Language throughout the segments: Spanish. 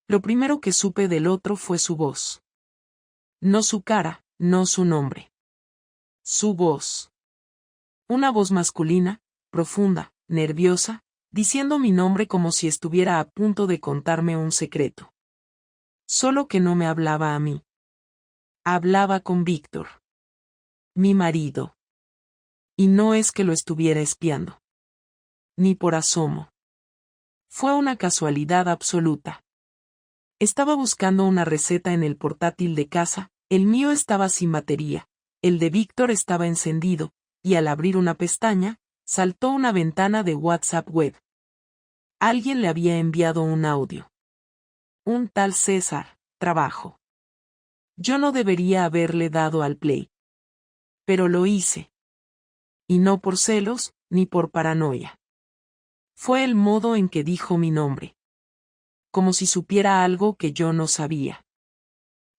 Lo primero que supe del otro fue su voz. No su cara, no su nombre. Su voz. Una voz masculina, profunda, nerviosa, diciendo mi nombre como si estuviera a punto de contarme un secreto. Solo que no me hablaba a mí. Hablaba con Víctor. Mi marido. Y no es que lo estuviera espiando. Ni por asomo. Fue una casualidad absoluta. Estaba buscando una receta en el portátil de casa, el mío estaba sin batería, el de Víctor estaba encendido, y al abrir una pestaña, saltó una ventana de WhatsApp web. Alguien le había enviado un audio. Un tal César, trabajo. Yo no debería haberle dado al play. Pero lo hice. Y no por celos, ni por paranoia. Fue el modo en que dijo mi nombre. Como si supiera algo que yo no sabía.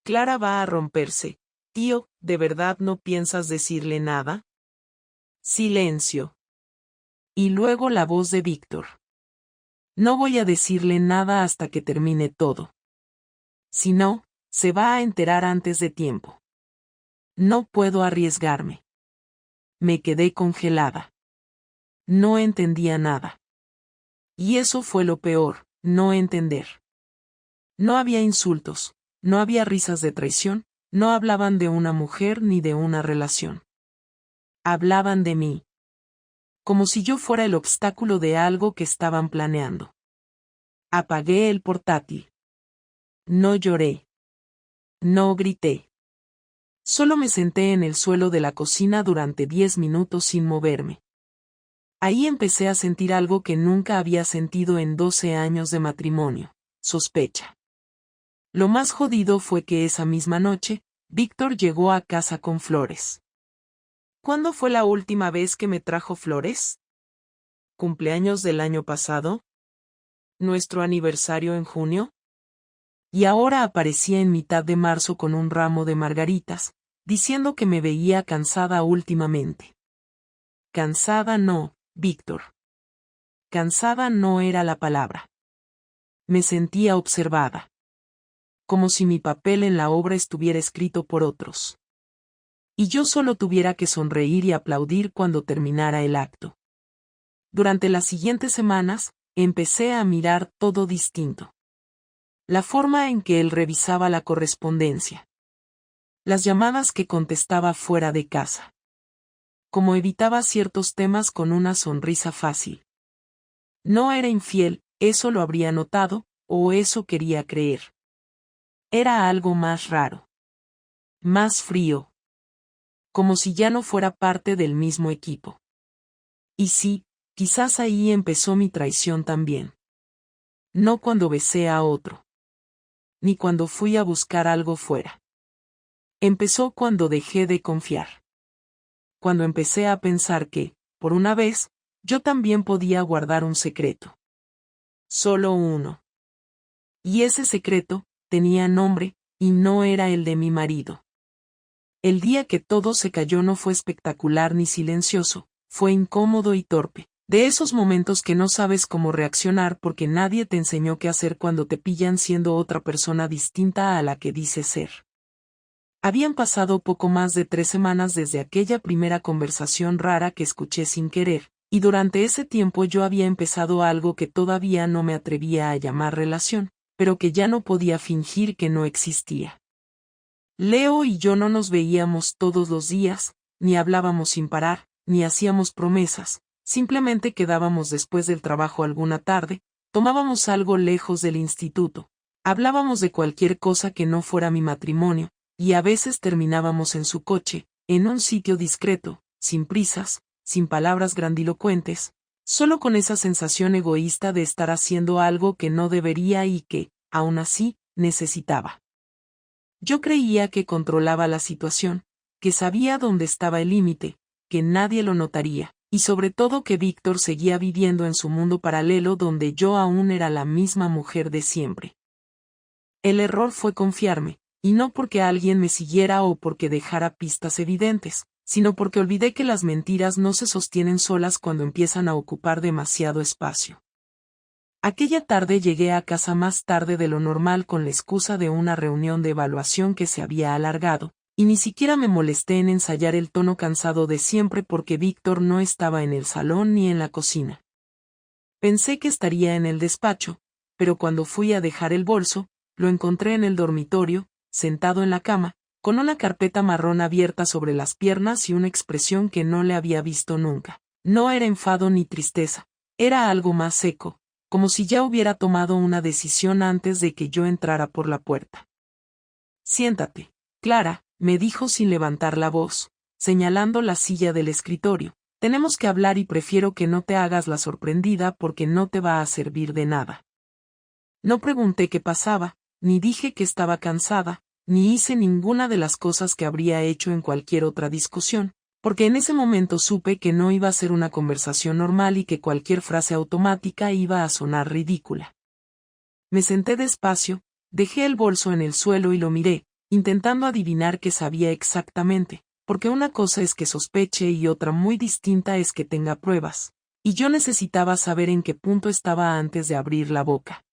Clara va a romperse. Tío, ¿de verdad no piensas decirle nada? Silencio. Y luego la voz de Víctor. No voy a decirle nada hasta que termine todo. Si no, se va a enterar antes de tiempo. No puedo arriesgarme. Me quedé congelada. No entendía nada. Y eso fue lo peor, no entender. No había insultos, no había risas de traición, no hablaban de una mujer ni de una relación. Hablaban de mí. Como si yo fuera el obstáculo de algo que estaban planeando. Apagué el portátil. No lloré. No grité. Solo me senté en el suelo de la cocina durante 10 minutos sin moverme. Ahí empecé a sentir algo que nunca había sentido en 12 años de matrimonio, sospecha. Lo más jodido fue que esa misma noche, Víctor llegó a casa con flores. ¿Cuándo fue la última vez que me trajo flores? ¿Cumpleaños del año pasado? ¿Nuestro aniversario en junio? Y ahora aparecía en mitad de marzo con un ramo de margaritas, diciendo que me veía cansada últimamente. Cansada no, Víctor. Cansada no era la palabra. Me sentía observada. Como si mi papel en la obra estuviera escrito por otros. Y yo solo tuviera que sonreír y aplaudir cuando terminara el acto. Durante las siguientes semanas, empecé a mirar todo distinto. La forma en que él revisaba la correspondencia. Las llamadas que contestaba fuera de casa. Cómo evitaba ciertos temas con una sonrisa fácil. No era infiel, eso lo habría notado, o eso quería creer. Era algo más raro. Más frío. Como si ya no fuera parte del mismo equipo. Y sí, quizás ahí empezó mi traición también. No cuando besé a otro. Ni cuando fui a buscar algo fuera. Empezó cuando dejé de confiar. Cuando empecé a pensar que, por una vez, yo también podía guardar un secreto. Solo uno. Y ese secreto, tenía nombre, y no era el de mi marido. El día que todo se cayó no fue espectacular ni silencioso, fue incómodo y torpe. De esos momentos que no sabes cómo reaccionar porque nadie te enseñó qué hacer cuando te pillan siendo otra persona distinta a la que dices ser. Habían pasado poco más de 3 semanas desde aquella primera conversación rara que escuché sin querer, y durante ese tiempo yo había empezado algo que todavía no me atrevía a llamar relación, pero que ya no podía fingir que no existía. Leo y yo no nos veíamos todos los días, ni hablábamos sin parar, ni hacíamos promesas. Simplemente quedábamos después del trabajo alguna tarde, tomábamos algo lejos del instituto, hablábamos de cualquier cosa que no fuera mi matrimonio, y a veces terminábamos en su coche, en un sitio discreto, sin prisas, sin palabras grandilocuentes, solo con esa sensación egoísta de estar haciendo algo que no debería y que, aún así, necesitaba. Yo creía que controlaba la situación, que sabía dónde estaba el límite, que nadie lo notaría. Y sobre todo que Víctor seguía viviendo en su mundo paralelo donde yo aún era la misma mujer de siempre. El error fue confiarme, y no porque alguien me siguiera o porque dejara pistas evidentes, sino porque olvidé que las mentiras no se sostienen solas cuando empiezan a ocupar demasiado espacio. Aquella tarde llegué a casa más tarde de lo normal con la excusa de una reunión de evaluación que se había alargado, y ni siquiera me molesté en ensayar el tono cansado de siempre porque Víctor no estaba en el salón ni en la cocina. Pensé que estaría en el despacho, pero cuando fui a dejar el bolso, lo encontré en el dormitorio, sentado en la cama, con una carpeta marrón abierta sobre las piernas y una expresión que no le había visto nunca. No era enfado ni tristeza, era algo más seco, como si ya hubiera tomado una decisión antes de que yo entrara por la puerta. Siéntate, Clara, me dijo sin levantar la voz, señalando la silla del escritorio. Tenemos que hablar y prefiero que no te hagas la sorprendida porque no te va a servir de nada. No pregunté qué pasaba, ni dije que estaba cansada, ni hice ninguna de las cosas que habría hecho en cualquier otra discusión, porque en ese momento supe que no iba a ser una conversación normal y que cualquier frase automática iba a sonar ridícula. Me senté despacio, dejé el bolso en el suelo y lo miré, intentando adivinar qué sabía exactamente, porque una cosa es que sospeche y otra muy distinta es que tenga pruebas, y yo necesitaba saber en qué punto estaba antes de abrir la boca.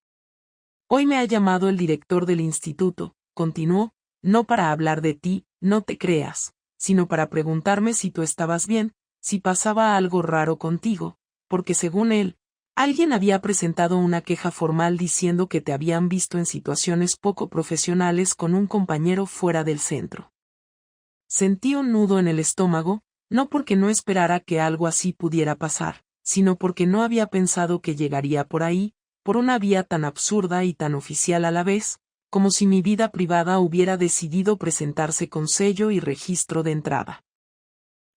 Hoy me ha llamado el director del instituto, continuó, no para hablar de ti, no te creas, sino para preguntarme si tú estabas bien, si pasaba algo raro contigo, porque según él, alguien había presentado una queja formal diciendo que te habían visto en situaciones poco profesionales con un compañero fuera del centro. Sentí un nudo en el estómago, no porque no esperara que algo así pudiera pasar, sino porque no había pensado que llegaría por ahí, por una vía tan absurda y tan oficial a la vez, como si mi vida privada hubiera decidido presentarse con sello y registro de entrada.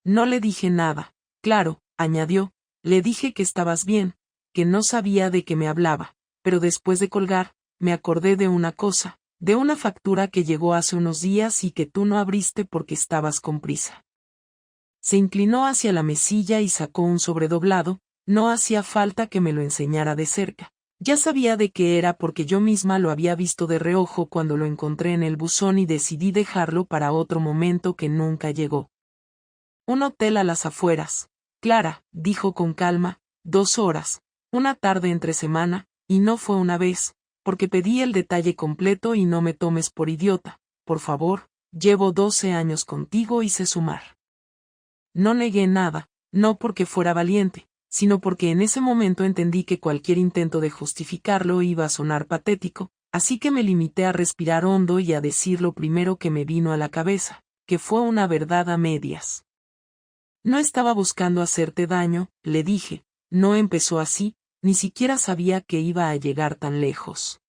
No le dije nada, claro, añadió, le dije que estabas bien, que no sabía de qué me hablaba, pero después de colgar, me acordé de una cosa, de una factura que llegó hace unos días y que tú no abriste porque estabas con prisa. Se inclinó hacia la mesilla y sacó un sobredoblado, no hacía falta que me lo enseñara de cerca. Ya sabía de qué era porque yo misma lo había visto de reojo cuando lo encontré en el buzón y decidí dejarlo para otro momento que nunca llegó. Un hotel a las afueras, Clara, dijo con calma, 2 horas, una tarde entre semana, y no fue una vez, porque pedí el detalle completo y no me tomes por idiota, por favor, llevo 12 años contigo y sé sumar. No negué nada, no porque fuera valiente, sino porque en ese momento entendí que cualquier intento de justificarlo iba a sonar patético, así que me limité a respirar hondo y a decir lo primero que me vino a la cabeza, que fue una verdad a medias. No estaba buscando hacerte daño, le dije, no empezó así, ni siquiera sabía que iba a llegar tan lejos.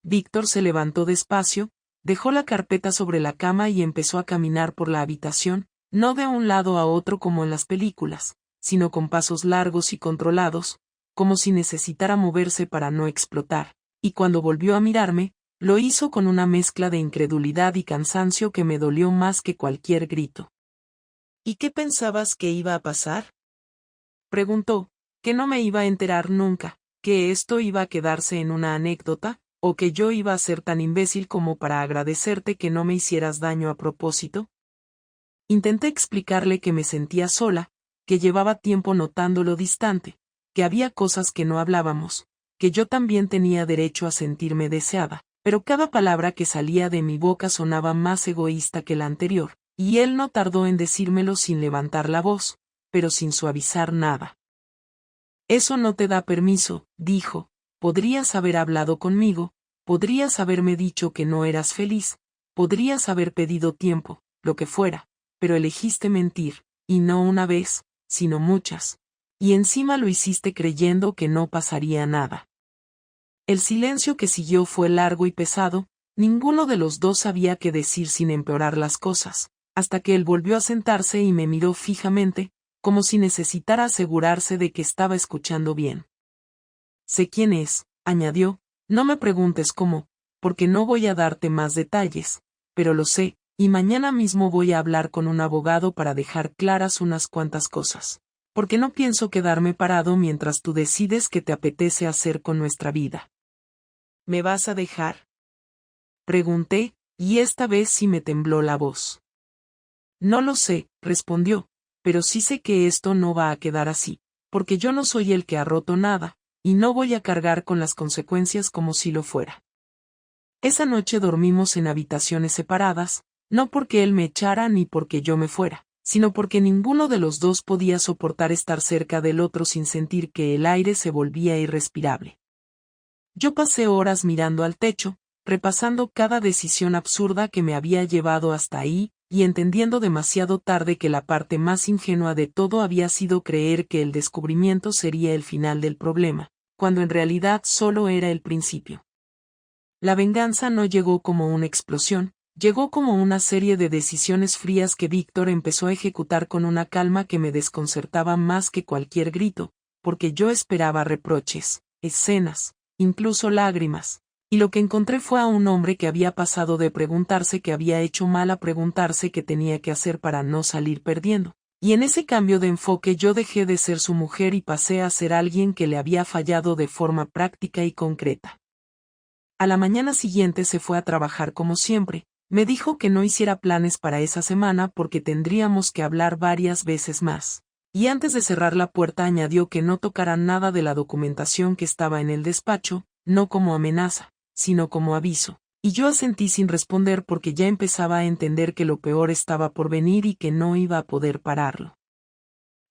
Víctor se levantó despacio, dejó la carpeta sobre la cama y empezó a caminar por la habitación, no de un lado a otro como en las películas, sino con pasos largos y controlados, como si necesitara moverse para no explotar, y cuando volvió a mirarme, lo hizo con una mezcla de incredulidad y cansancio que me dolió más que cualquier grito. ¿Y qué pensabas que iba a pasar? Preguntó, que no me iba a enterar nunca, que esto iba a quedarse en una anécdota, o que yo iba a ser tan imbécil como para agradecerte que no me hicieras daño a propósito. Intenté explicarle que me sentía sola, que llevaba tiempo notándolo distante, que había cosas que no hablábamos, que yo también tenía derecho a sentirme deseada, pero cada palabra que salía de mi boca sonaba más egoísta que la anterior, y él no tardó en decírmelo sin levantar la voz, pero sin suavizar nada. Eso no te da permiso, dijo, podrías haber hablado conmigo, podrías haberme dicho que no eras feliz, podrías haber pedido tiempo, lo que fuera, pero elegiste mentir, y no una vez, sino muchas, y encima lo hiciste creyendo que no pasaría nada. El silencio que siguió fue largo y pesado, ninguno de los dos sabía qué decir sin empeorar las cosas, hasta que él volvió a sentarse y me miró fijamente, como si necesitara asegurarse de que estaba escuchando bien. Sé quién es, añadió, no me preguntes cómo, porque no voy a darte más detalles, pero lo sé, y mañana mismo voy a hablar con un abogado para dejar claras unas cuantas cosas, porque no pienso quedarme parado mientras tú decides qué te apetece hacer con nuestra vida. ¿Me vas a dejar? Pregunté, y esta vez sí me tembló la voz. No lo sé, respondió, pero sí sé que esto no va a quedar así, porque yo no soy el que ha roto nada, y no voy a cargar con las consecuencias como si lo fuera. Esa noche dormimos en habitaciones separadas, no porque él me echara ni porque yo me fuera, sino porque ninguno de los dos podía soportar estar cerca del otro sin sentir que el aire se volvía irrespirable. Yo pasé horas mirando al techo, repasando cada decisión absurda que me había llevado hasta ahí, y entendiendo demasiado tarde que la parte más ingenua de todo había sido creer que el descubrimiento sería el final del problema, cuando en realidad solo era el principio. La venganza no llegó como una explosión, llegó como una serie de decisiones frías que Víctor empezó a ejecutar con una calma que me desconcertaba más que cualquier grito, porque yo esperaba reproches, escenas, incluso lágrimas, y lo que encontré fue a un hombre que había pasado de preguntarse qué había hecho mal a preguntarse qué tenía que hacer para no salir perdiendo. Y en ese cambio de enfoque yo dejé de ser su mujer y pasé a ser alguien que le había fallado de forma práctica y concreta. A la mañana siguiente se fue a trabajar como siempre. Me dijo que no hiciera planes para esa semana porque tendríamos que hablar varias veces más. Y antes de cerrar la puerta añadió que no tocara nada de la documentación que estaba en el despacho, no como amenaza, sino como aviso. Y yo asentí sin responder porque ya empezaba a entender que lo peor estaba por venir y que no iba a poder pararlo.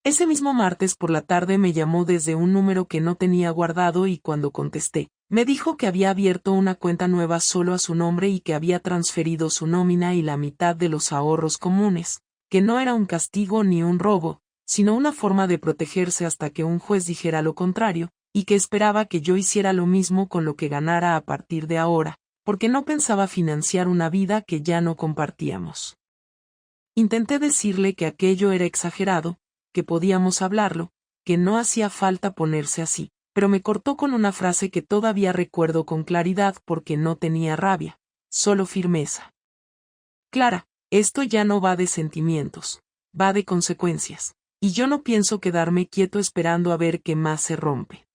Ese mismo martes por la tarde me llamó desde un número que no tenía guardado y cuando contesté, me dijo que había abierto una cuenta nueva solo a su nombre y que había transferido su nómina y la mitad de los ahorros comunes, que no era un castigo ni un robo, sino una forma de protegerse hasta que un juez dijera lo contrario, y que esperaba que yo hiciera lo mismo con lo que ganara a partir de ahora, porque no pensaba financiar una vida que ya no compartíamos. Intenté decirle que aquello era exagerado, que podíamos hablarlo, que no hacía falta ponerse así, pero me cortó con una frase que todavía recuerdo con claridad porque no tenía rabia, solo firmeza. Clara, esto ya no va de sentimientos, va de consecuencias, y yo no pienso quedarme quieto esperando a ver qué más se rompe.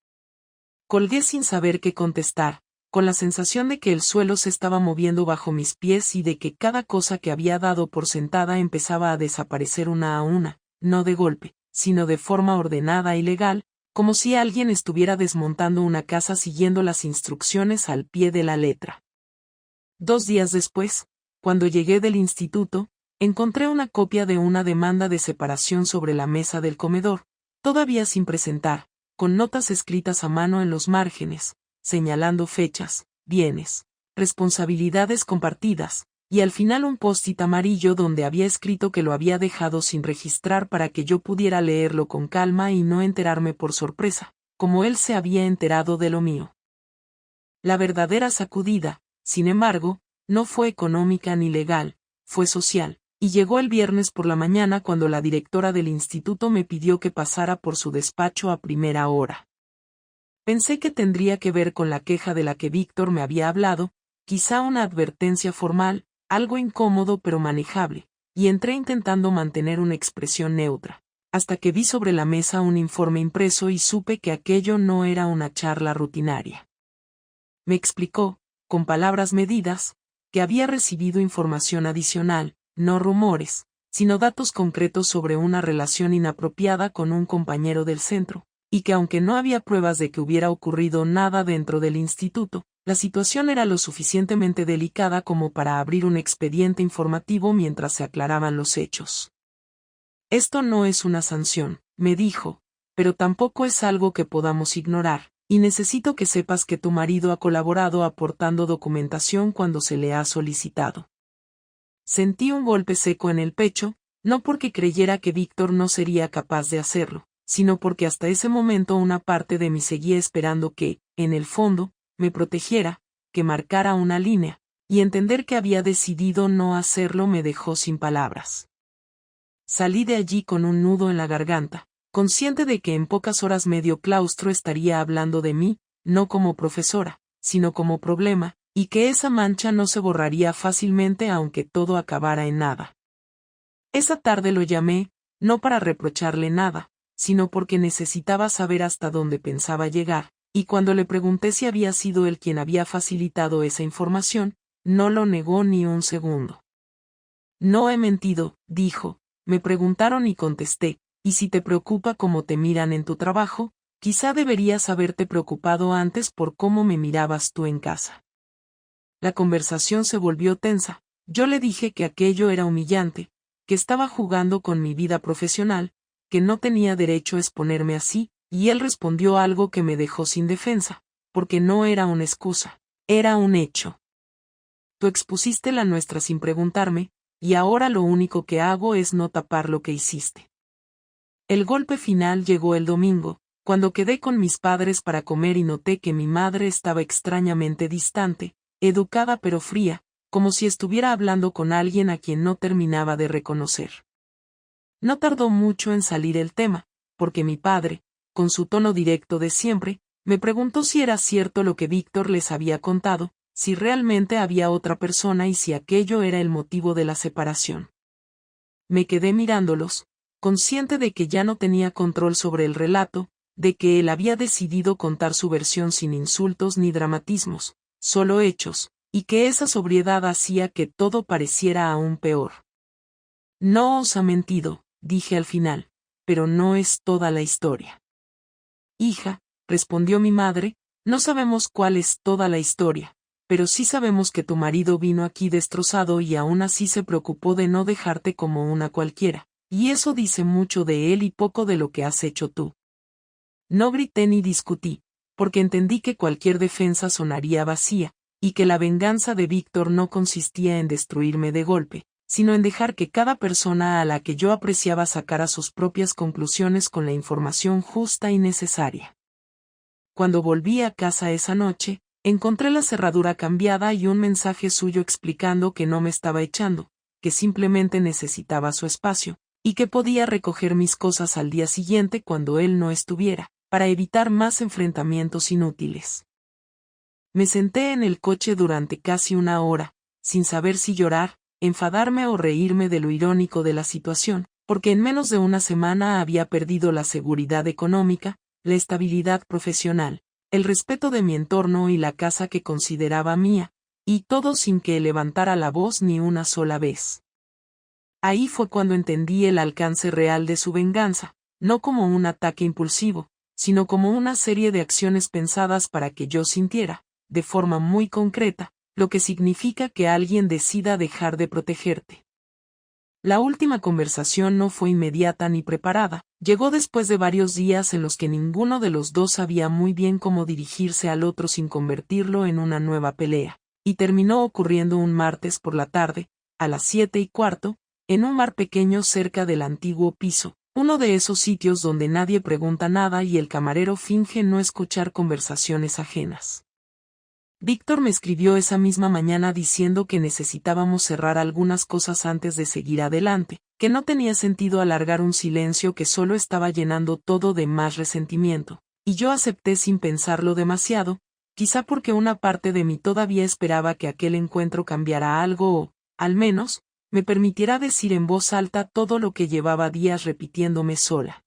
Colgué sin saber qué contestar, con la sensación de que el suelo se estaba moviendo bajo mis pies y de que cada cosa que había dado por sentada empezaba a desaparecer una a una, no de golpe, sino de forma ordenada y legal, como si alguien estuviera desmontando una casa siguiendo las instrucciones al pie de la letra. 2 días después, cuando llegué del instituto, encontré una copia de una demanda de separación sobre la mesa del comedor, todavía sin presentar, con notas escritas a mano en los márgenes, señalando fechas, bienes, responsabilidades compartidas, y al final un post-it amarillo donde había escrito que lo había dejado sin registrar para que yo pudiera leerlo con calma y no enterarme por sorpresa, como él se había enterado de lo mío. La verdadera sacudida, sin embargo, no fue económica ni legal, fue social, y llegó el viernes por la mañana cuando la directora del instituto me pidió que pasara por su despacho a primera hora. Pensé que tendría que ver con la queja de la que Víctor me había hablado, quizá una advertencia formal, algo incómodo pero manejable, y entré intentando mantener una expresión neutra, hasta que vi sobre la mesa un informe impreso y supe que aquello no era una charla rutinaria. Me explicó, con palabras medidas, que había recibido información adicional, no rumores, sino datos concretos sobre una relación inapropiada con un compañero del centro, y que aunque no había pruebas de que hubiera ocurrido nada dentro del instituto, la situación era lo suficientemente delicada como para abrir un expediente informativo mientras se aclaraban los hechos. Esto no es una sanción, me dijo, pero tampoco es algo que podamos ignorar, y necesito que sepas que tu marido ha colaborado aportando documentación cuando se le ha solicitado. Sentí un golpe seco en el pecho, no porque creyera que Víctor no sería capaz de hacerlo, sino porque hasta ese momento una parte de mí seguía esperando que, en el fondo, me protegiera, que marcara una línea, y entender que había decidido no hacerlo me dejó sin palabras. Salí de allí con un nudo en la garganta, consciente de que en pocas horas medio claustro estaría hablando de mí, no como profesora, sino como problema, y que esa mancha no se borraría fácilmente aunque todo acabara en nada. Esa tarde lo llamé, no para reprocharle nada, sino porque necesitaba saber hasta dónde pensaba llegar, y cuando le pregunté si había sido él quien había facilitado esa información, no lo negó ni un segundo. No he mentido, dijo, me preguntaron y contesté, y si te preocupa cómo te miran en tu trabajo, Quizá deberías haberte preocupado antes por cómo me mirabas tú en casa. La conversación se volvió tensa. Yo le dije que aquello era humillante, que estaba jugando con mi vida profesional, que no tenía derecho a exponerme así, y él respondió algo que me dejó sin defensa, porque no era una excusa, era un hecho. Tú expusiste la nuestra sin preguntarme, y ahora lo único que hago es no tapar lo que hiciste. El golpe final llegó el domingo, cuando quedé con mis padres para comer y noté que mi madre estaba extrañamente distante, educada pero fría, como si estuviera hablando con alguien a quien no terminaba de reconocer. No tardó mucho en salir el tema, porque mi padre, con su tono directo de siempre, me preguntó si era cierto lo que Víctor les había contado, si realmente había otra persona y si aquello era el motivo de la separación. Me quedé mirándolos, consciente de que ya no tenía control sobre el relato, de que él había decidido contar su versión sin insultos ni dramatismos, solo hechos, y que esa sobriedad hacía que todo pareciera aún peor. No os ha mentido, dije al final, pero no es toda la historia. Hija, respondió mi madre, no sabemos cuál es toda la historia, pero sí sabemos que tu marido vino aquí destrozado y aún así se preocupó de no dejarte como una cualquiera, y eso dice mucho de él y poco de lo que has hecho tú. No grité ni discutí, porque entendí que cualquier defensa sonaría vacía, y que la venganza de Víctor no consistía en destruirme de golpe, sino en dejar que cada persona a la que yo apreciaba sacara sus propias conclusiones con la información justa y necesaria. Cuando volví a casa esa noche, encontré la cerradura cambiada y un mensaje suyo explicando que no me estaba echando, que simplemente necesitaba su espacio, y que podía recoger mis cosas al día siguiente cuando él no estuviera, para evitar más enfrentamientos inútiles. Me senté en el coche durante casi una hora, sin saber si llorar, enfadarme o reírme de lo irónico de la situación, porque en menos de una semana había perdido la seguridad económica, la estabilidad profesional, el respeto de mi entorno y la casa que consideraba mía, y todo sin que levantara la voz ni una sola vez. Ahí fue cuando entendí el alcance real de su venganza, no como un ataque impulsivo, sino como una serie de acciones pensadas para que yo sintiera, de forma muy concreta, lo que significa que alguien decida dejar de protegerte. La última conversación no fue inmediata ni preparada, llegó después de varios días en los que ninguno de los dos sabía muy bien cómo dirigirse al otro sin convertirlo en una nueva pelea, y terminó ocurriendo un martes por la tarde, a las 7:15, en un bar pequeño cerca del antiguo piso, uno de esos sitios donde nadie pregunta nada y el camarero finge no escuchar conversaciones ajenas. Víctor me escribió esa misma mañana diciendo que necesitábamos cerrar algunas cosas antes de seguir adelante, que no tenía sentido alargar un silencio que solo estaba llenando todo de más resentimiento, y yo acepté sin pensarlo demasiado, quizá porque una parte de mí todavía esperaba que aquel encuentro cambiara algo o, al menos, me permitiera decir en voz alta todo lo que llevaba días repitiéndome sola.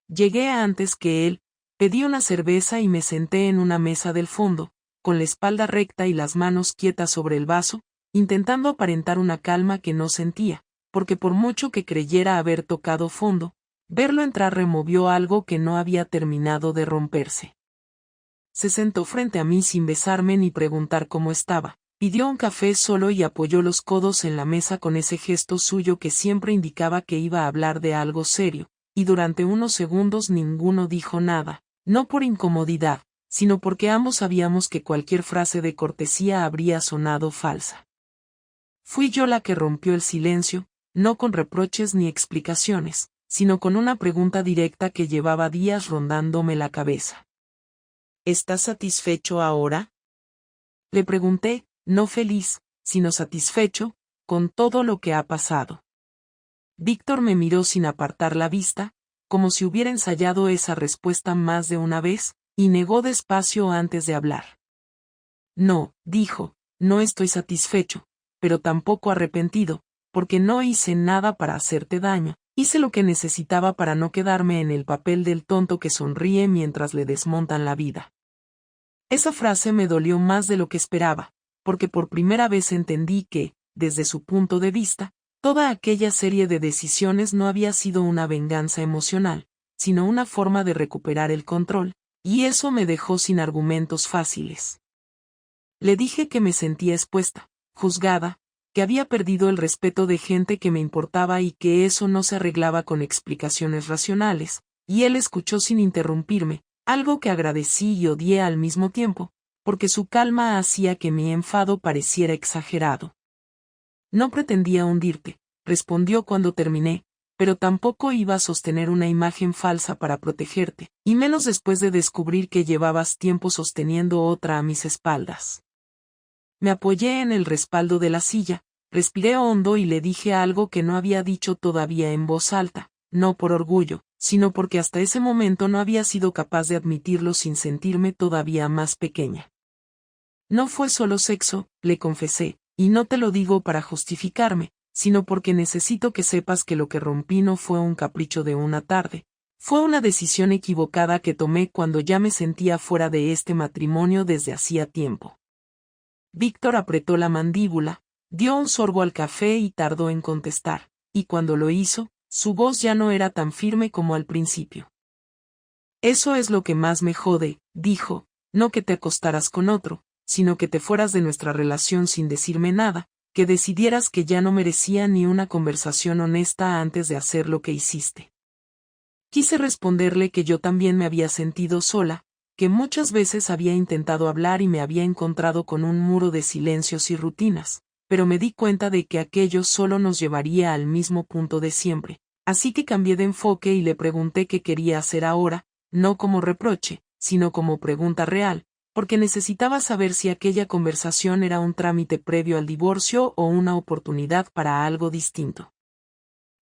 Llegué antes que él, pedí una cerveza y me senté en una mesa del fondo, con la espalda recta y las manos quietas sobre el vaso, intentando aparentar una calma que no sentía, porque por mucho que creyera haber tocado fondo, verlo entrar removió algo que no había terminado de romperse. Se sentó frente a mí sin besarme ni preguntar cómo estaba, pidió un café solo y apoyó los codos en la mesa con ese gesto suyo que siempre indicaba que iba a hablar de algo serio, y durante unos segundos ninguno dijo nada, no por incomodidad, sino porque ambos sabíamos que cualquier frase de cortesía habría sonado falsa. Fui yo la que rompió el silencio, no con reproches ni explicaciones, sino con una pregunta directa que llevaba días rondándome la cabeza. ¿Estás satisfecho ahora? Le pregunté, no feliz, sino satisfecho, con todo lo que ha pasado. Víctor me miró sin apartar la vista, como si hubiera ensayado esa respuesta más de una vez, y negó despacio antes de hablar. No, dijo, no estoy satisfecho, pero tampoco arrepentido, porque no hice nada para hacerte daño, hice lo que necesitaba para no quedarme en el papel del tonto que sonríe mientras le desmontan la vida. Esa frase me dolió más de lo que esperaba, porque por primera vez entendí que, desde su punto de vista, toda aquella serie de decisiones no había sido una venganza emocional, sino una forma de recuperar el control, y eso me dejó sin argumentos fáciles. Le dije que me sentía expuesta, juzgada, que había perdido el respeto de gente que me importaba y que eso no se arreglaba con explicaciones racionales, y él escuchó sin interrumpirme, algo que agradecí y odié al mismo tiempo, porque su calma hacía que mi enfado pareciera exagerado. No pretendía hundirte, respondió cuando terminé, pero tampoco iba a sostener una imagen falsa para protegerte, y menos después de descubrir que llevabas tiempo sosteniendo otra a mis espaldas. Me apoyé en el respaldo de la silla, respiré hondo y le dije algo que no había dicho todavía en voz alta, no por orgullo, sino porque hasta ese momento no había sido capaz de admitirlo sin sentirme todavía más pequeña. No fue solo sexo, le confesé, y no te lo digo para justificarme, sino porque necesito que sepas que lo que rompí no fue un capricho de una tarde, fue una decisión equivocada que tomé cuando ya me sentía fuera de este matrimonio desde hacía tiempo. Víctor apretó la mandíbula, dio un sorbo al café y tardó en contestar, y cuando lo hizo, su voz ya no era tan firme como al principio. Eso es lo que más me jode, dijo, no que te acostaras con otro, sino que te fueras de nuestra relación sin decirme nada, que decidieras que ya no merecía ni una conversación honesta antes de hacer lo que hiciste. Quise responderle que yo también me había sentido sola, que muchas veces había intentado hablar y me había encontrado con un muro de silencios y rutinas, pero me di cuenta de que aquello solo nos llevaría al mismo punto de siempre, así que cambié de enfoque y le pregunté qué quería hacer ahora, no como reproche, sino como pregunta real, porque necesitaba saber si aquella conversación era un trámite previo al divorcio o una oportunidad para algo distinto.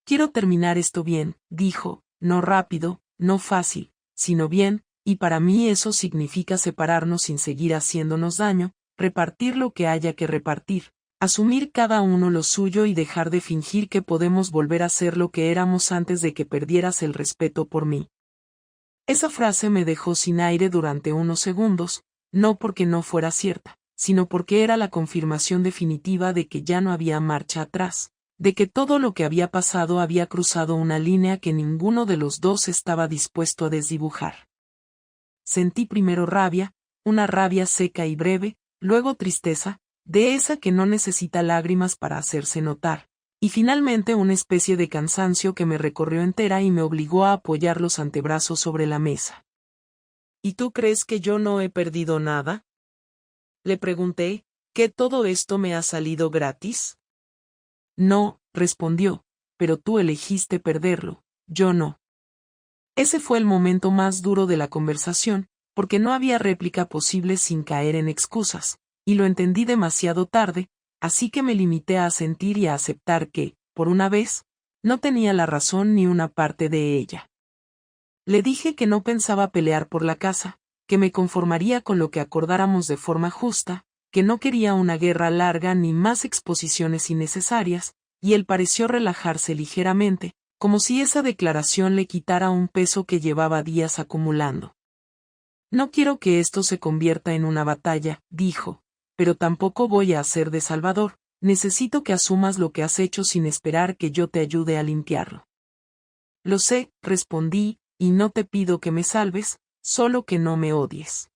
Quiero terminar esto bien, dijo, no rápido, no fácil, sino bien, y para mí eso significa separarnos sin seguir haciéndonos daño, repartir lo que haya que repartir, asumir cada uno lo suyo y dejar de fingir que podemos volver a ser lo que éramos antes de que perdieras el respeto por mí. Esa frase me dejó sin aire durante unos segundos, no porque no fuera cierta, sino porque era la confirmación definitiva de que ya no había marcha atrás, de que todo lo que había pasado había cruzado una línea que ninguno de los dos estaba dispuesto a desdibujar. Sentí primero rabia, una rabia seca y breve, luego tristeza, de esa que no necesita lágrimas para hacerse notar, y finalmente una especie de cansancio que me recorrió entera y me obligó a apoyar los antebrazos sobre la mesa. ¿Y tú crees que yo no he perdido nada? Le pregunté, ¿que todo esto me ha salido gratis? No, respondió, pero tú elegiste perderlo, yo no. Ese fue el momento más duro de la conversación, porque no había réplica posible sin caer en excusas, y lo entendí demasiado tarde, así que me limité a asentir y a aceptar que, por una vez, no tenía la razón ni una parte de ella. Le dije que no pensaba pelear por la casa, que me conformaría con lo que acordáramos de forma justa, que no quería una guerra larga ni más exposiciones innecesarias, y él pareció relajarse ligeramente, como si esa declaración le quitara un peso que llevaba días acumulando. No quiero que esto se convierta en una batalla, dijo, pero tampoco voy a hacer de salvador, necesito que asumas lo que has hecho sin esperar que yo te ayude a limpiarlo. Lo sé, respondí, y no te pido que me salves, solo que no me odies.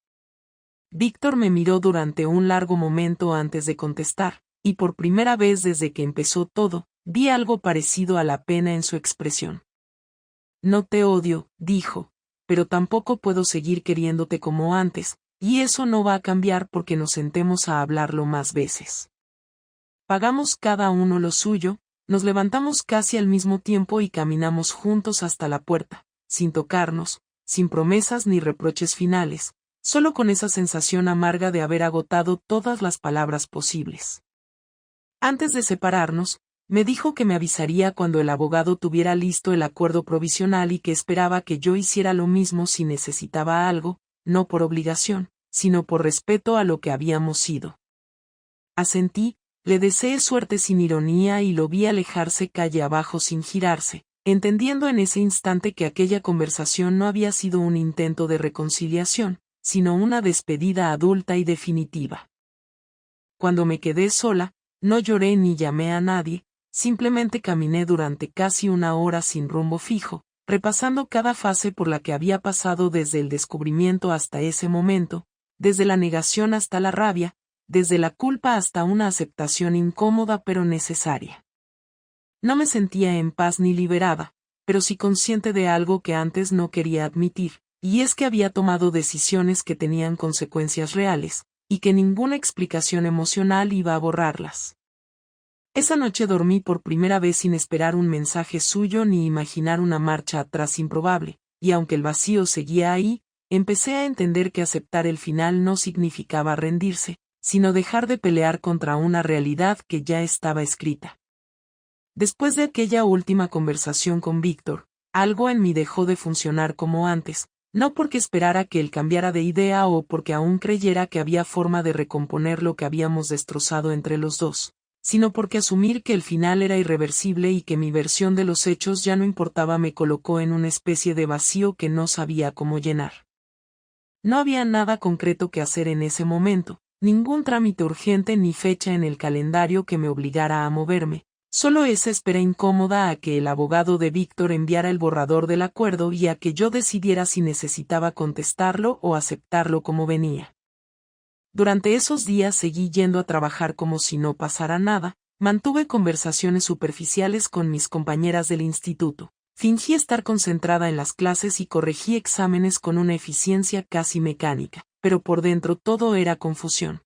Víctor me miró durante un largo momento antes de contestar, y por primera vez desde que empezó todo, vi algo parecido a la pena en su expresión. No te odio, dijo, pero tampoco puedo seguir queriéndote como antes, y eso no va a cambiar porque nos sentemos a hablarlo más veces. Pagamos cada uno lo suyo, nos levantamos casi al mismo tiempo y caminamos juntos hasta la puerta, sin tocarnos, sin promesas ni reproches finales, solo con esa sensación amarga de haber agotado todas las palabras posibles. Antes de separarnos, me dijo que me avisaría cuando el abogado tuviera listo el acuerdo provisional y que esperaba que yo hiciera lo mismo si necesitaba algo, no por obligación, sino por respeto a lo que habíamos sido. Asentí, le deseé suerte sin ironía y lo vi alejarse calle abajo sin girarse, entendiendo en ese instante que aquella conversación no había sido un intento de reconciliación, sino una despedida adulta y definitiva. Cuando me quedé sola, no lloré ni llamé a nadie, simplemente caminé durante casi una hora sin rumbo fijo, repasando cada fase por la que había pasado desde el descubrimiento hasta ese momento, desde la negación hasta la rabia, desde la culpa hasta una aceptación incómoda pero necesaria. No me sentía en paz ni liberada, pero sí consciente de algo que antes no quería admitir, y es que había tomado decisiones que tenían consecuencias reales, y que ninguna explicación emocional iba a borrarlas. Esa noche dormí por primera vez sin esperar un mensaje suyo ni imaginar una marcha atrás improbable, y aunque el vacío seguía ahí, empecé a entender que aceptar el final no significaba rendirse, sino dejar de pelear contra una realidad que ya estaba escrita. Después de aquella última conversación con Víctor, algo en mí dejó de funcionar como antes, no porque esperara que él cambiara de idea o porque aún creyera que había forma de recomponer lo que habíamos destrozado entre los dos, sino porque asumir que el final era irreversible y que mi versión de los hechos ya no importaba me colocó en una especie de vacío que no sabía cómo llenar. No había nada concreto que hacer en ese momento, ningún trámite urgente ni fecha en el calendario que me obligara a moverme, solo esa espera incómoda a que el abogado de Víctor enviara el borrador del acuerdo y a que yo decidiera si necesitaba contestarlo o aceptarlo como venía. Durante esos días seguí yendo a trabajar como si no pasara nada, mantuve conversaciones superficiales con mis compañeras del instituto, fingí estar concentrada en las clases y corregí exámenes con una eficiencia casi mecánica, pero por dentro todo era confusión.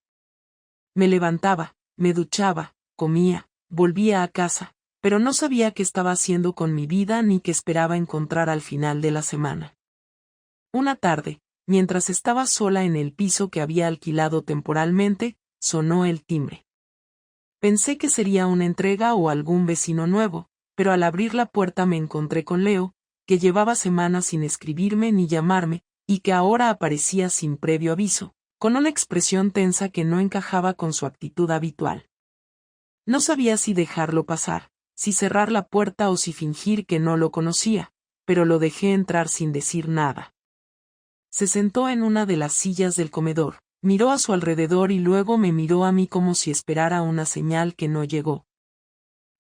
Me levantaba, me duchaba, comía, volvía a casa, pero no sabía qué estaba haciendo con mi vida ni qué esperaba encontrar al final de la semana. Una tarde, mientras estaba sola en el piso que había alquilado temporalmente, sonó el timbre. Pensé que sería una entrega o algún vecino nuevo, pero al abrir la puerta me encontré con Leo, que llevaba semanas sin escribirme ni llamarme, y que ahora aparecía sin previo aviso, con una expresión tensa que no encajaba con su actitud habitual. No sabía si dejarlo pasar, si cerrar la puerta o si fingir que no lo conocía, pero lo dejé entrar sin decir nada. Se sentó en una de las sillas del comedor, miró a su alrededor y luego me miró a mí como si esperara una señal que no llegó.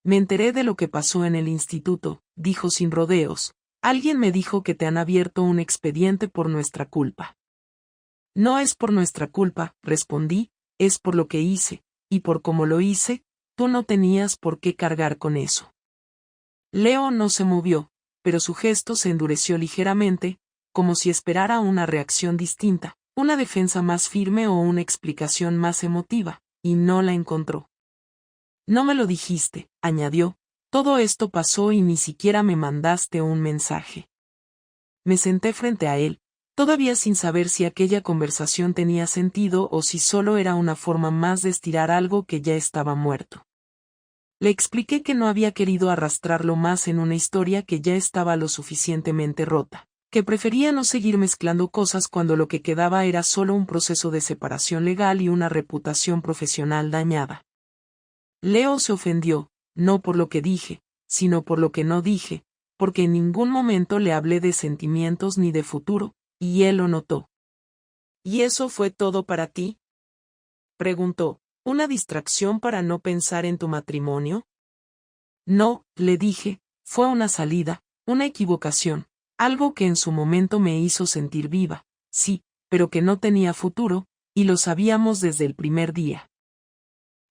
Me enteré de lo que pasó en el instituto, dijo sin rodeos. Alguien me dijo que te han abierto un expediente por nuestra culpa. No es por nuestra culpa, respondí, es por lo que hice, y por cómo lo hice, tú no tenías por qué cargar con eso. Leo no se movió, pero su gesto se endureció ligeramente, como si esperara una reacción distinta, una defensa más firme o una explicación más emotiva, y no la encontró. No me lo dijiste, añadió, todo esto pasó y ni siquiera me mandaste un mensaje. Me senté frente a él, todavía sin saber si aquella conversación tenía sentido o si solo era una forma más de estirar algo que ya estaba muerto. Le expliqué que no había querido arrastrarlo más en una historia que ya estaba lo suficientemente rota, que prefería no seguir mezclando cosas cuando lo que quedaba era solo un proceso de separación legal y una reputación profesional dañada. Leo se ofendió, no por lo que dije, sino por lo que no dije, porque en ningún momento le hablé de sentimientos ni de futuro, y él lo notó. ¿Y eso fue todo para ti?, preguntó. ¿Una distracción para no pensar en tu matrimonio? No, le dije, fue una salida, una equivocación, algo que en su momento me hizo sentir viva, sí, pero que no tenía futuro, y lo sabíamos desde el primer día.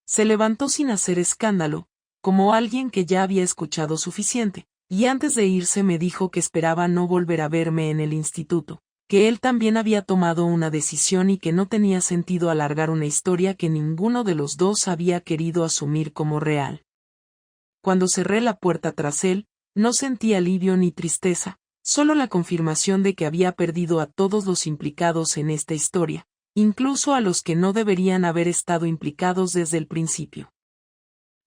Se levantó sin hacer escándalo, como alguien que ya había escuchado suficiente, y antes de irse me dijo que esperaba no volver a verme en el instituto, que él también había tomado una decisión y que no tenía sentido alargar una historia que ninguno de los dos había querido asumir como real. Cuando cerré la puerta tras él, no sentí alivio ni tristeza, solo la confirmación de que había perdido a todos los implicados en esta historia, incluso a los que no deberían haber estado implicados desde el principio.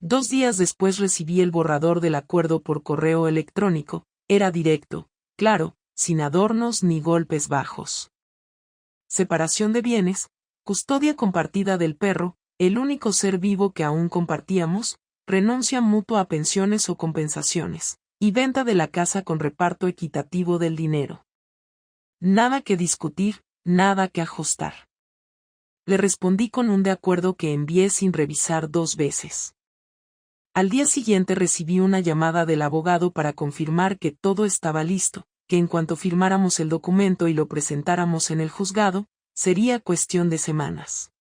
2 días después recibí el borrador del acuerdo por correo electrónico, era directo, claro, sin adornos ni golpes bajos. Separación de bienes, custodia compartida del perro, el único ser vivo que aún compartíamos, renuncia mutua a pensiones o compensaciones, y venta de la casa con reparto equitativo del dinero. Nada que discutir, nada que ajustar. Le respondí con un de acuerdo que envié sin revisar 2 veces. Al día siguiente recibí una llamada del abogado para confirmar que todo estaba listo, que en cuanto firmáramos el documento y lo presentáramos en el juzgado, sería cuestión de semanas.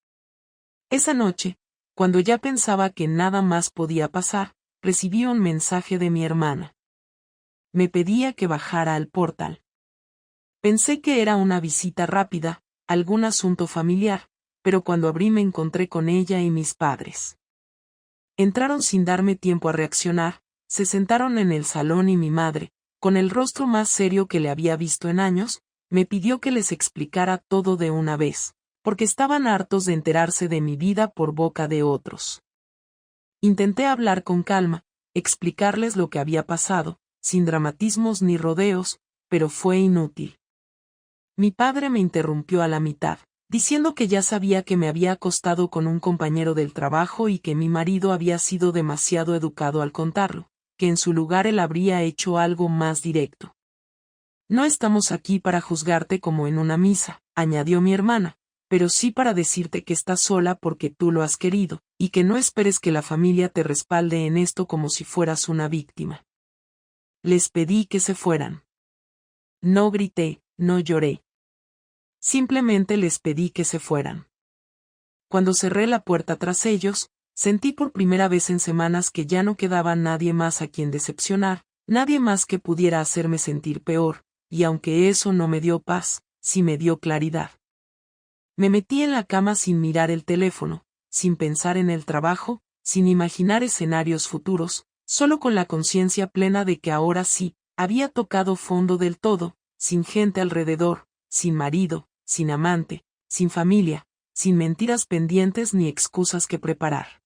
Esa noche, cuando ya pensaba que nada más podía pasar, recibí un mensaje de mi hermana. Me pedía que bajara al portal. Pensé que era una visita rápida, algún asunto familiar, pero cuando abrí me encontré con ella y mis padres. Entraron sin darme tiempo a reaccionar, se sentaron en el salón y mi madre, con el rostro más serio que le había visto en años, me pidió que les explicara todo de una vez, porque estaban hartos de enterarse de mi vida por boca de otros. Intenté hablar con calma, explicarles lo que había pasado, sin dramatismos ni rodeos, pero fue inútil. Mi padre me interrumpió a la mitad, diciendo que ya sabía que me había acostado con un compañero del trabajo y que mi marido había sido demasiado educado al contarlo, que en su lugar él habría hecho algo más directo. No estamos aquí para juzgarte como en una misa, añadió mi hermana, pero sí para decirte que estás sola porque tú lo has querido, y que no esperes que la familia te respalde en esto como si fueras una víctima. Les pedí que se fueran. No grité, no lloré. Simplemente les pedí que se fueran. Cuando cerré la puerta tras ellos, sentí por primera vez en semanas que ya no quedaba nadie más a quien decepcionar, nadie más que pudiera hacerme sentir peor, y aunque eso no me dio paz, sí me dio claridad. Me metí en la cama sin mirar el teléfono, sin pensar en el trabajo, sin imaginar escenarios futuros, solo con la conciencia plena de que ahora sí, había tocado fondo del todo, sin gente alrededor, sin marido, sin amante, sin familia, sin mentiras pendientes ni excusas que preparar.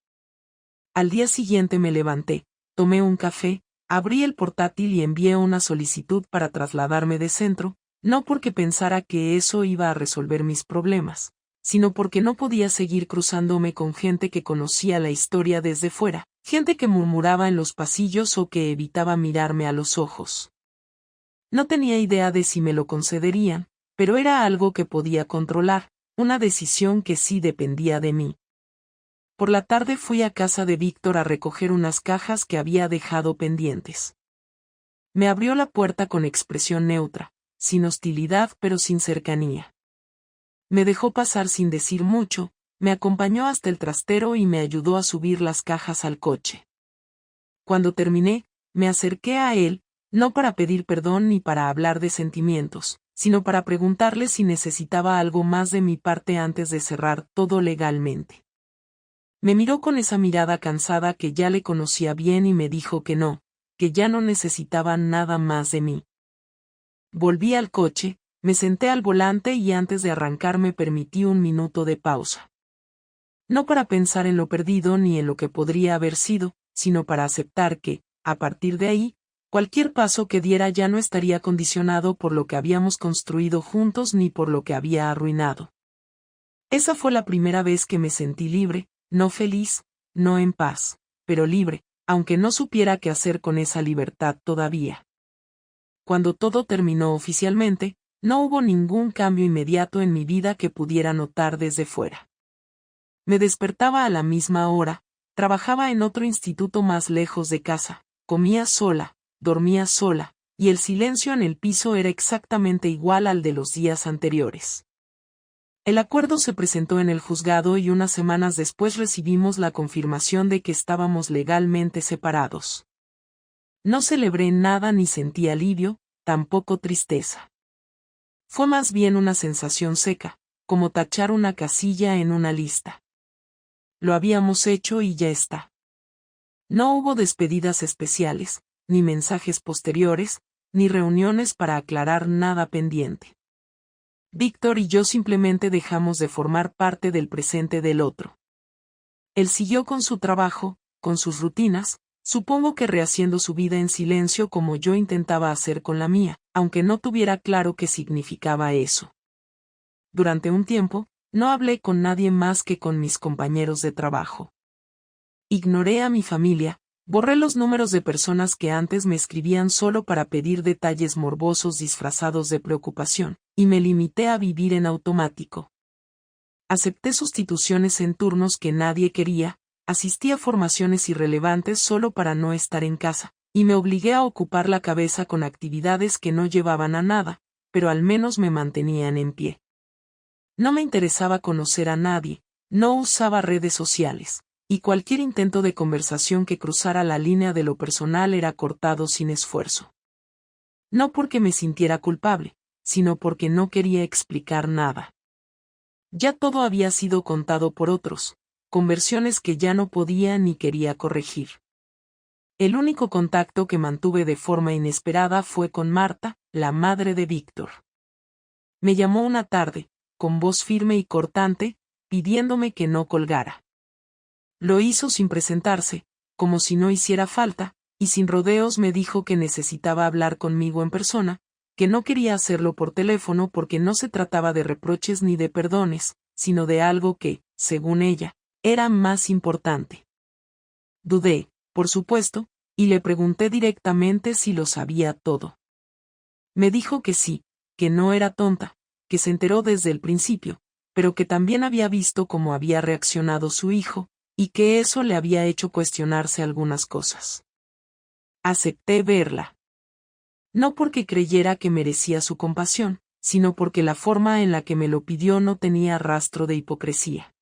Al día siguiente me levanté, tomé un café, abrí el portátil y envié una solicitud para trasladarme de centro, no porque pensara que eso iba a resolver mis problemas, sino porque no podía seguir cruzándome con gente que conocía la historia desde fuera, gente que murmuraba en los pasillos o que evitaba mirarme a los ojos. No tenía idea de si me lo concederían, pero era algo que podía controlar, una decisión que sí dependía de mí. Por la tarde fui a casa de Víctor a recoger unas cajas que había dejado pendientes. Me abrió la puerta con expresión neutra, sin hostilidad pero sin cercanía. Me dejó pasar sin decir mucho, me acompañó hasta el trastero y me ayudó a subir las cajas al coche. Cuando terminé, me acerqué a él, no para pedir perdón ni para hablar de sentimientos, sino para preguntarle si necesitaba algo más de mi parte antes de cerrar todo legalmente. Me miró con esa mirada cansada que ya le conocía bien y me dijo que no, que ya no necesitaba nada más de mí. Volví al coche, me senté al volante y antes de arrancar me permití un minuto de pausa. No para pensar en lo perdido ni en lo que podría haber sido, sino para aceptar que, a partir de ahí, cualquier paso que diera ya no estaría condicionado por lo que habíamos construido juntos ni por lo que había arruinado. Esa fue la primera vez que me sentí libre, no feliz, no en paz, pero libre, aunque no supiera qué hacer con esa libertad todavía. Cuando todo terminó oficialmente, no hubo ningún cambio inmediato en mi vida que pudiera notar desde fuera. Me despertaba a la misma hora, trabajaba en otro instituto más lejos de casa, comía sola, dormía sola, y el silencio en el piso era exactamente igual al de los días anteriores. El acuerdo se presentó en el juzgado y unas semanas después recibimos la confirmación de que estábamos legalmente separados. No celebré nada ni sentí alivio, tampoco tristeza. Fue más bien una sensación seca, como tachar una casilla en una lista. Lo habíamos hecho y ya está. No hubo despedidas especiales, ni mensajes posteriores, ni reuniones para aclarar nada pendiente. Víctor y yo simplemente dejamos de formar parte del presente del otro. Él siguió con su trabajo, con sus rutinas, supongo que rehaciendo su vida en silencio como yo intentaba hacer con la mía, aunque no tuviera claro qué significaba eso. Durante un tiempo, no hablé con nadie más que con mis compañeros de trabajo. Ignoré a mi familia, borré los números de personas que antes me escribían solo para pedir detalles morbosos disfrazados de preocupación, y me limité a vivir en automático. Acepté sustituciones en turnos que nadie quería, asistí a formaciones irrelevantes solo para no estar en casa, y me obligué a ocupar la cabeza con actividades que no llevaban a nada, pero al menos me mantenían en pie. No me interesaba conocer a nadie, no usaba redes sociales, y cualquier intento de conversación que cruzara la línea de lo personal era cortado sin esfuerzo. No porque me sintiera culpable, sino porque no quería explicar nada. Ya todo había sido contado por otros, con versiones que ya no podía ni quería corregir. El único contacto que mantuve de forma inesperada fue con Marta, la madre de Víctor. Me llamó una tarde, con voz firme y cortante, pidiéndome que no colgara. Lo hizo sin presentarse, como si no hiciera falta, y sin rodeos me dijo que necesitaba hablar conmigo en persona, que no quería hacerlo por teléfono porque no se trataba de reproches ni de perdones, sino de algo que, según ella, era más importante. Dudé, por supuesto, y le pregunté directamente si lo sabía todo. Me dijo que sí, que no era tonta, que se enteró desde el principio, pero que también había visto cómo había reaccionado su hijo, y que eso le había hecho cuestionarse algunas cosas. Acepté verla. No porque creyera que merecía su compasión, sino porque la forma en la que me lo pidió no tenía rastro de hipocresía.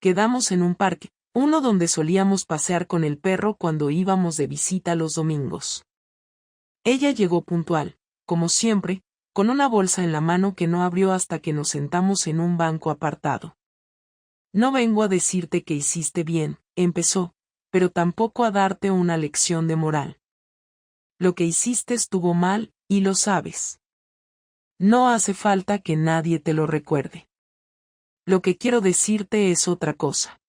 Quedamos en un parque, uno donde solíamos pasear con el perro cuando íbamos de visita los domingos. Ella llegó puntual, como siempre, con una bolsa en la mano que no abrió hasta que nos sentamos en un banco apartado. No vengo a decirte que hiciste bien, empezó, pero tampoco a darte una lección de moral. Lo que hiciste estuvo mal, y lo sabes. No hace falta que nadie te lo recuerde. Lo que quiero decirte es otra cosa.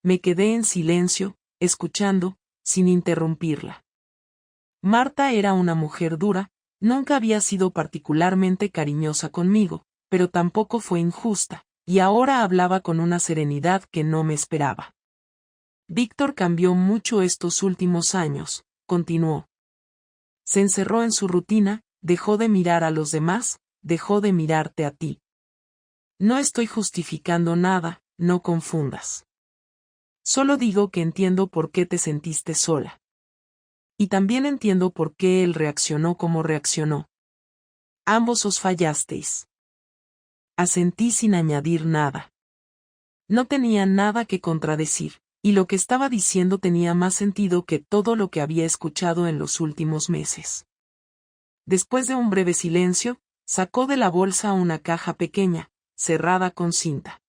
Me quedé en silencio, escuchando, sin interrumpirla. Marta era una mujer dura, nunca había sido particularmente cariñosa conmigo, pero tampoco fue injusta, y ahora hablaba con una serenidad que no me esperaba. Víctor cambió mucho estos últimos años, continuó. Se encerró en su rutina, dejó de mirar a los demás, dejó de mirarte a ti. No estoy justificando nada, no confundas. Solo digo que entiendo por qué te sentiste sola. Y también entiendo por qué él reaccionó como reaccionó. Ambos os fallasteis. Asentí sin añadir nada. No tenía nada que contradecir, y lo que estaba diciendo tenía más sentido que todo lo que había escuchado en los últimos meses. Después de un breve silencio, sacó de la bolsa una caja pequeña, cerrada con cinta.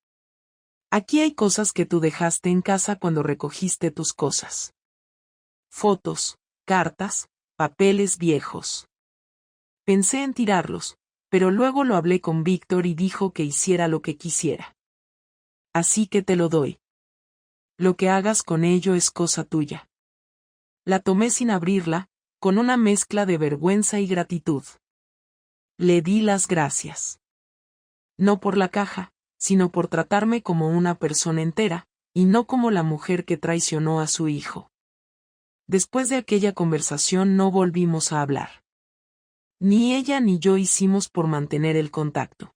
Aquí hay cosas que tú dejaste en casa cuando recogiste tus cosas. Fotos, cartas, papeles viejos. Pensé en tirarlos, pero luego lo hablé con Víctor y dijo que hiciera lo que quisiera. Así que te lo doy. Lo que hagas con ello es cosa tuya. La tomé sin abrirla, con una mezcla de vergüenza y gratitud. Le di las gracias. No por la caja, sino por tratarme como una persona entera, y no como la mujer que traicionó a su hijo. Después de aquella conversación no volvimos a hablar. Ni ella ni yo hicimos por mantener el contacto.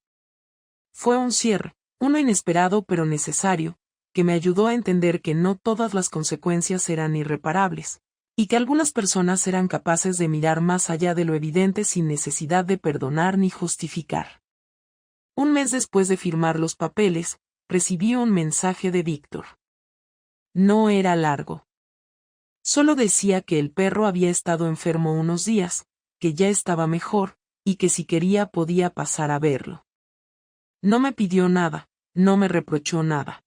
Fue un cierre, uno inesperado pero necesario, que me ayudó a entender que no todas las consecuencias eran irreparables, y que algunas personas eran capaces de mirar más allá de lo evidente sin necesidad de perdonar ni justificar. Un mes después de firmar los papeles, recibí un mensaje de Víctor. No era largo. Solo decía que el perro había estado enfermo unos días, que ya estaba mejor, y que si quería podía pasar a verlo. No me pidió nada, no me reprochó nada.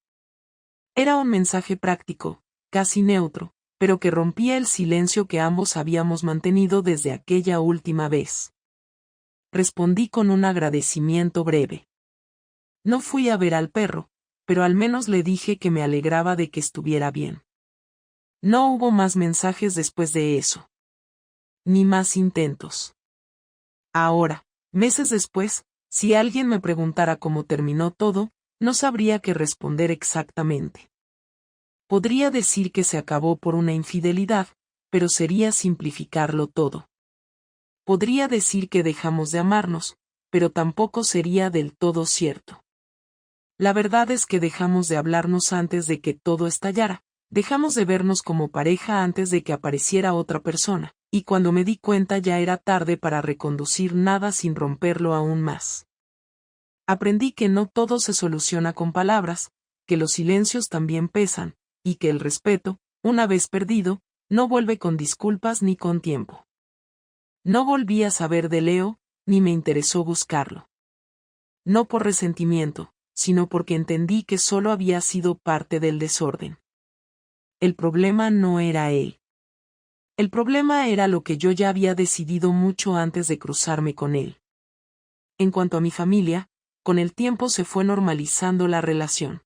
Era un mensaje práctico, casi neutro, pero que rompía el silencio que ambos habíamos mantenido desde aquella última vez. Respondí con un agradecimiento breve. No fui a ver al perro, pero al menos le dije que me alegraba de que estuviera bien. No hubo más mensajes después de eso. Ni más intentos. Ahora, meses después, si alguien me preguntara cómo terminó todo, no sabría qué responder exactamente. Podría decir que se acabó por una infidelidad, pero sería simplificarlo todo. Podría decir que dejamos de amarnos, pero tampoco sería del todo cierto. La verdad es que dejamos de hablarnos antes de que todo estallara, dejamos de vernos como pareja antes de que apareciera otra persona, y cuando me di cuenta ya era tarde para reconducir nada sin romperlo aún más. Aprendí que no todo se soluciona con palabras, que los silencios también pesan, y que el respeto, una vez perdido, no vuelve con disculpas ni con tiempo. No volví a saber de Leo, ni me interesó buscarlo. No por resentimiento, sino porque entendí que solo había sido parte del desorden. El problema no era él. El problema era lo que yo ya había decidido mucho antes de cruzarme con él. En cuanto a mi familia, con el tiempo se fue normalizando la relación.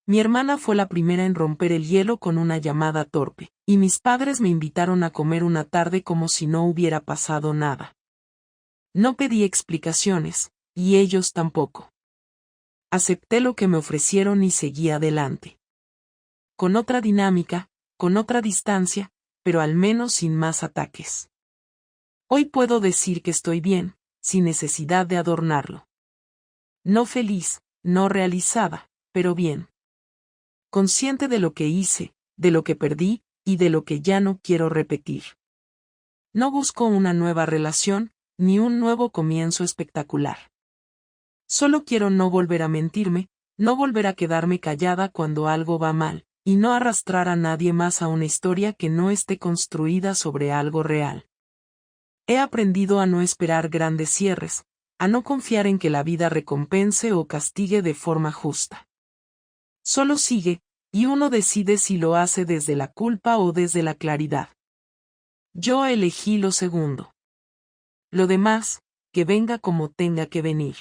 Mi hermana fue la primera en romper el hielo con una llamada torpe, y mis padres me invitaron a comer una tarde como si no hubiera pasado nada. No pedí explicaciones, y ellos tampoco. Acepté lo que me ofrecieron y seguí adelante. Con otra dinámica, con otra distancia, pero al menos sin más ataques. Hoy puedo decir que estoy bien, sin necesidad de adornarlo. No feliz, no realizada, pero bien. Consciente de lo que hice, de lo que perdí, y de lo que ya no quiero repetir. No busco una nueva relación, ni un nuevo comienzo espectacular. Solo quiero no volver a mentirme, no volver a quedarme callada cuando algo va mal, y no arrastrar a nadie más a una historia que no esté construida sobre algo real. He aprendido a no esperar grandes cierres, a no confiar en que la vida recompense o castigue de forma justa. Solo sigue, y uno decide si lo hace desde la culpa o desde la claridad. Yo elegí lo segundo. Lo demás, que venga como tenga que venir.